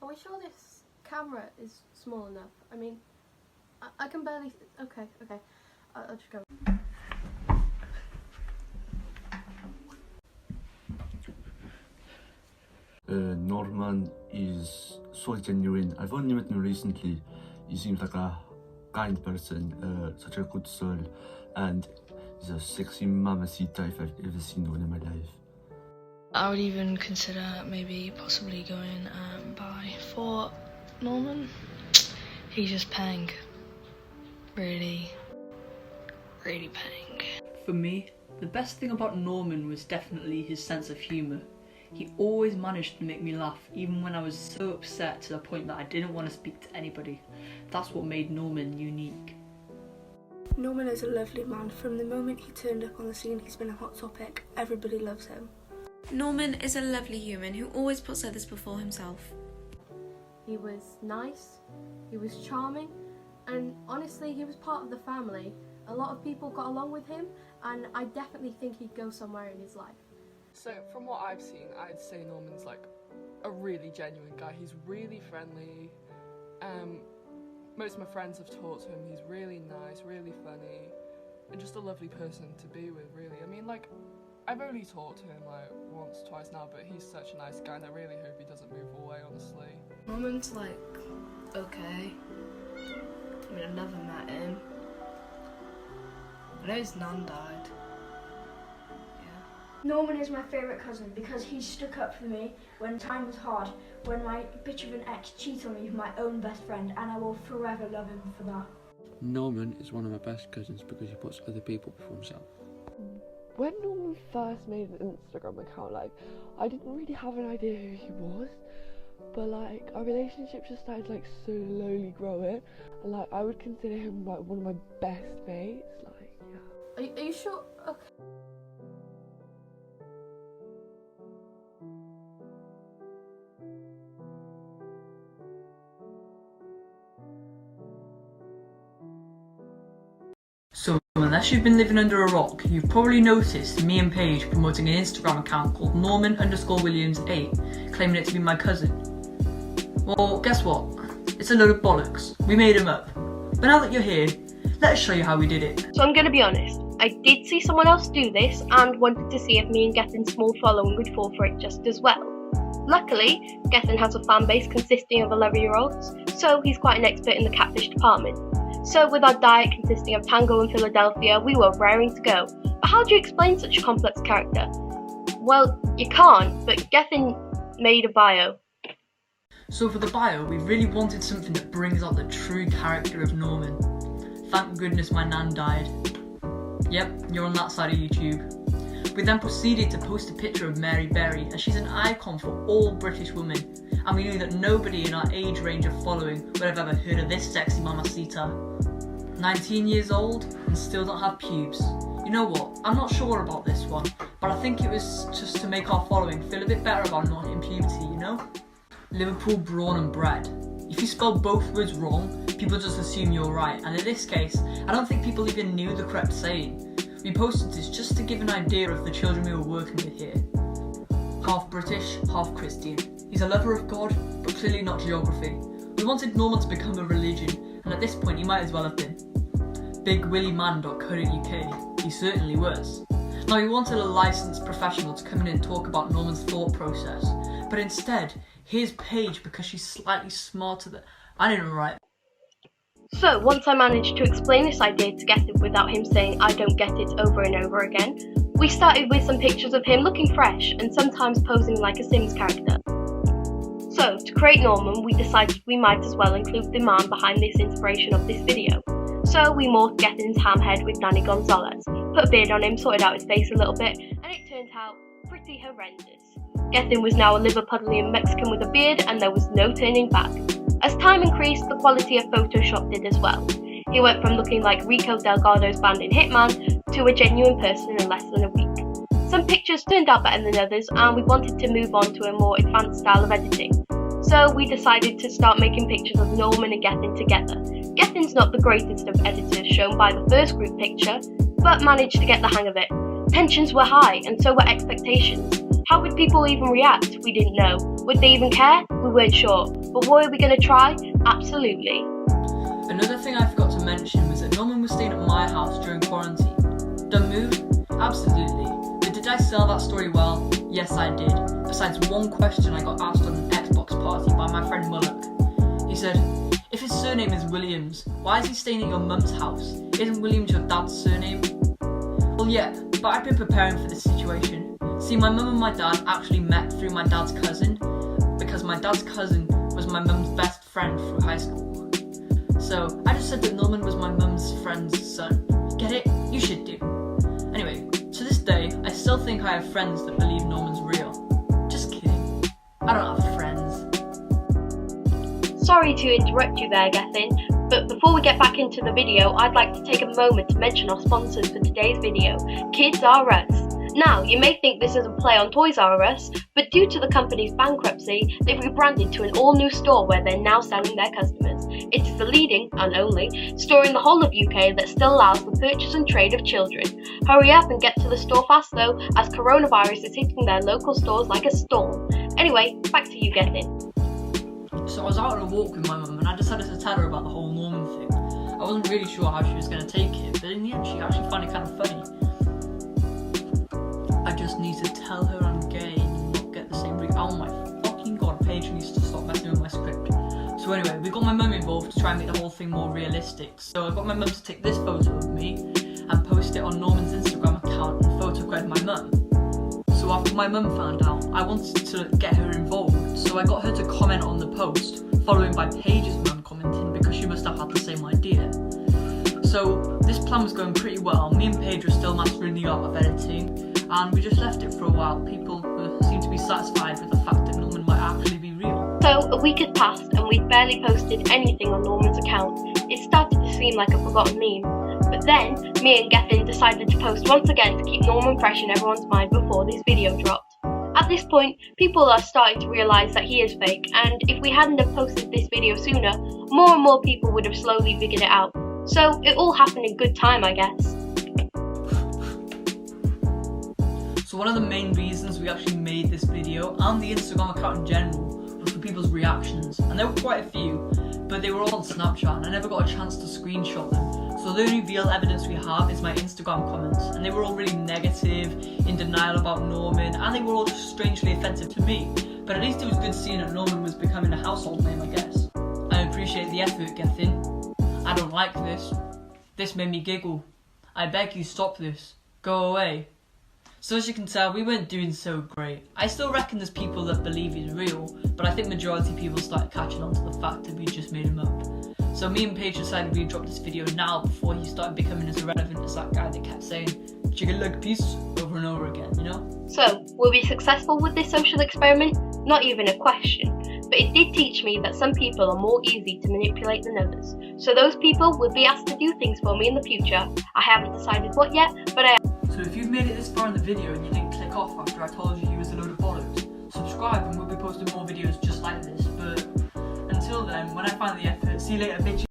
Are we sure this camera is small enough? I mean, I can barely... Okay. I'll just go. Norman is so genuine. I've only met him recently. He seems like a kind person, such a good soul, and he's a sexy mamacita if I've ever seen one in my life. I would even consider maybe possibly going bi for Norman. He's just paying. Really paying. For me, the best thing about Norman was definitely his sense of humour. He always managed to make me laugh, even when I was so upset to the point that I didn't want to speak to anybody. That's what made Norman unique. Norman is a lovely man. From the moment he turned up on the scene, he's been a hot topic. Everybody loves him. Norman is a lovely human who always puts others before himself. He was nice, he was charming, and honestly, he was part of the family. A lot of people got along with him, and I definitely think he'd go somewhere in his life. So from what I've seen, I'd say Norman's like a really genuine guy. He's really friendly. Most of my friends have talked to him. He's really nice, really funny, and just a lovely person to be with, really. I mean, like, I've only talked to him like once, twice now, but he's such a nice guy, and I really hope he doesn't move away, honestly. Norman's like, okay. I mean, I've never met him. I know his nan died. Norman is my favourite cousin because he stuck up for me when time was hard, when my bitch of an ex cheated on me with my own best friend, and I will forever love him for that. Norman is one of my best cousins because he puts other people before himself. When Norman first made an Instagram account, like, I didn't really have an idea who he was, but like, our relationship just started like slowly growing, and like, I would consider him like one of my best mates, like, yeah. Are you sure? Okay. So unless you've been living under a rock, you've probably noticed me and Paige promoting an Instagram account called Norman_Williams8, claiming it to be my cousin. Well, guess what? It's a load of bollocks. We made him up. But now that you're here, let's show you how we did it. So I'm going to be honest, I did see someone else do this and wanted to see if me and Gethin's small following would fall for it just as well. Luckily, Gethin has a fan base consisting of 11-year-olds, so he's quite an expert in the catfish department. So with our diet consisting of Tango and Philadelphia, we were raring to go. But how do you explain such a complex character? Well, you can't, but Gethin made a bio. So for the bio, we really wanted something that brings out the true character of Norman. Thank goodness my nan died. Yep, you're on that side of YouTube. We then proceeded to post a picture of Mary Berry, as she's an icon for all British women, and we knew that nobody in our age range of following would have ever heard of this sexy mamacita. 19 years old and still don't have pubes. You know what, I'm not sure about this one, but I think it was just to make our following feel a bit better about not hitting puberty, you know? Liverpool, brawn and bread. If you spell both words wrong, people just assume you're right, and in this case, I don't think people even knew the correct saying. We posted this just to give an idea of the children we were working with here. Half British, half Christian. He's a lover of God, but clearly not geography. We wanted Norman to become a religion, and at this point he might as well have been. BigWillyMan.co.uk, he certainly was. Now we wanted a licensed professional to come in and talk about Norman's thought process, but instead, here's Paige because she's slightly smarter than... I didn't write. So once I managed to explain this idea to Gethin without him saying I don't get it over and over again, we started with some pictures of him looking fresh and sometimes posing like a Sims character. So to create Norman, we decided we might as well include the man behind this inspiration of this video. So we morphed Gethin's ham head with Danny Gonzalez, put a beard on him, sorted out his face a little bit, and it turned out pretty horrendous. Gethin was now a Liverpudlian Mexican with a beard and there was no turning back. As time increased, the quality of Photoshop did as well. He went from looking like Rico Delgado's band in Hitman to a genuine person in less than a week. Some pictures turned out better than others and we wanted to move on to a more advanced style of editing. So we decided to start making pictures of Norman and Gethin together. Gethin's not the greatest of editors shown by the first group picture, but managed to get the hang of it. Tensions were high and so were expectations. How would people even react? We didn't know. Would they even care? We weren't sure. But were we going to try? Absolutely. Another thing I forgot to mention was that Norman was staying at my house during quarantine. Done moved? Absolutely. But did I sell that story well? Yes, I did. Besides one question I got asked on an Xbox party by my friend Mullock. He said, if his surname is Williams, why is he staying at your mum's house? Isn't Williams your dad's surname? Well, yeah, but I've been preparing for this situation. See, my mum and my dad actually met through my dad's cousin, because my dad's cousin was my mum's best friend through high school. So I just said that Norman was my mum's friend's son. Get it? You should do. Anyway, to this day, I still think I have friends that believe Norman's real. Just kidding. I don't have friends. Sorry to interrupt you there, Gethin, but before we get back into the video, I'd like to take a moment to mention our sponsors for today's video, Kids R Us. Now, you may think this is a play on Toys R Us, but due to the company's bankruptcy, they've rebranded to an all-new store where they're now selling their customers. It is the leading, and only, store in the whole of UK that still allows the purchase and trade of children. Hurry up and get to the store fast though, as coronavirus is hitting their local stores like a storm. Anyway, back to you, Gethin. So I was out on a walk with my mum and I decided to tell her about the whole Norman thing. I wasn't really sure how she was going to take it, but in the end she actually found it kind of funny. I just need to tell her I'm gay and not get the same oh my fucking god, Paige needs to stop messing with my script. So anyway, we got my mum involved to try and make the whole thing more realistic. So I got my mum to take this photo of me and post it on Norman's Instagram account and photograph my mum. So after my mum found out, I wanted to get her involved, so I got her to comment on the post, following by Paige's mum commenting because she must have had the same idea. So this plan was going pretty well. Me and Paige were still mastering the art of editing, and we just left it for a while. People seemed to be satisfied with the fact that Norman might actually be real. So a week had passed and we'd barely posted anything on Norman's account. It started to seem like a forgotten meme. But then, me and Gethin decided to post once again to keep Norman fresh in everyone's mind before this video dropped. At this point, people are starting to realise that he is fake, and if we hadn't have posted this video sooner, more and more people would have slowly figured it out. So it all happened in good time, I guess. So one of the main reasons we actually made this video, and the Instagram account in general, was for people's reactions, and there were quite a few, but they were all on Snapchat and I never got a chance to screenshot them. So the only real evidence we have is my Instagram comments, and they were all really negative, in denial about Norman, and they were all just strangely offensive to me. But at least it was good seeing that Norman was becoming a household name, I guess. I appreciate the effort, Gethin. I don't like this. This made me giggle. I beg you stop this. Go away. So as you can tell, we weren't doing so great. I still reckon there's people that believe he's real, but I think majority of people started catching on to the fact that we just made him up. So me and Paige decided we'd drop this video now before he started becoming as irrelevant as that guy that kept saying chicken leg piece over and over again, you know? So, were we successful with this social experiment? Not even a question. But it did teach me that some people are more easy to manipulate than others. So those people will be asked to do things for me in the future. I haven't decided what yet, but I... So if you've made it this far in the video and you didn't click off after I told you he was a load of bollocks, subscribe and we'll be posting more videos just like this. But until then, when I find the effort, see you later bitches.